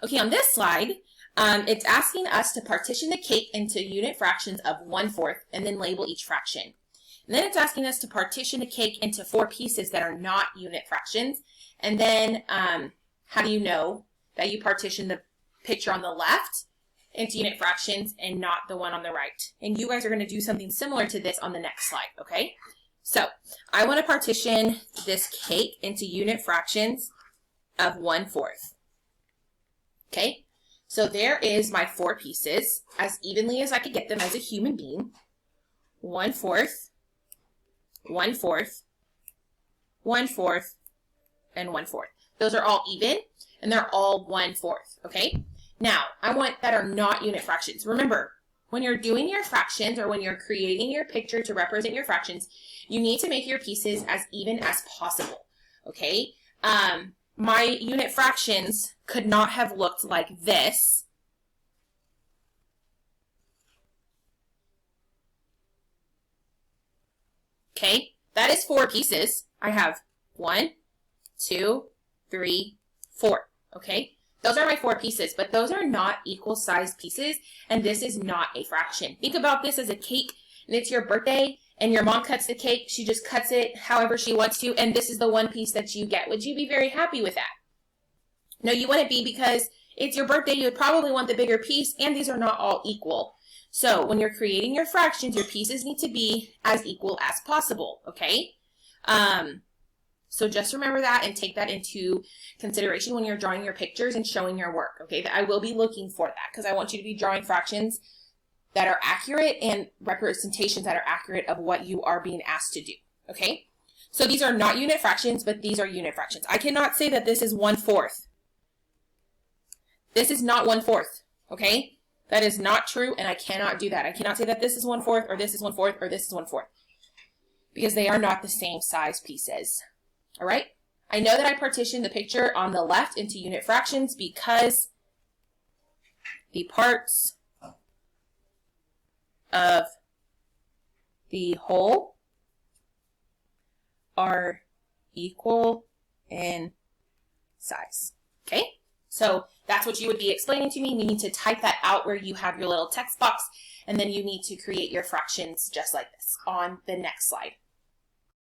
Okay, on this slide, it's asking us to partition the cake into unit fractions of 1/4 and then label each fraction. And then it's asking us to partition the cake into 4 pieces that are not unit fractions. And then how do you know that you partition the picture on the left into unit fractions and not the one on the right? And you guys are going to do something similar to this on the next slide, okay? So I want to partition this cake into unit fractions of 1/4. Okay, so there is my 4 pieces as evenly as I could get them as a human being. 1/4, 1/4, 1/4, and 1/4. Those are all even, and they're all 1/4, okay? Now, I want that are not unit fractions. Remember, when you're doing your fractions or when you're creating your picture to represent your fractions, you need to make your pieces as even as possible, okay? My unit fractions could not have looked like this. Okay, that is 4 pieces. I have 1, 2, 3, 4, okay? Those are my 4 pieces, but those are not equal sized pieces, and this is not a fraction. Think about this as a cake, and it's your birthday, and your mom cuts the cake. She just cuts it however she wants to, and this is the 1 piece that you get. Would you be very happy with that? No, you wouldn't be, because it's your birthday. You would probably want the bigger piece, and these are not all equal. So when you're creating your fractions, your pieces need to be as equal as possible, okay? So just remember that and take that into consideration when you're drawing your pictures and showing your work, okay? I will be looking for that because I want you to be drawing fractions that are accurate and representations that are accurate of what you are being asked to do, okay? So these are not unit fractions, but these are unit fractions. I cannot say that this is 1/4. This is not 1/4, okay? That is not true, and I cannot do that. I cannot say that this is 1/4 or this is 1/4 or this is 1/4 because they are not the same size pieces. All right? I know that I partitioned the picture on the left into unit fractions because the parts of the whole are equal in size. Okay? So that's what you would be explaining to me. You need to type that out where you have your little text box, and then you need to create your fractions just like this on the next slide.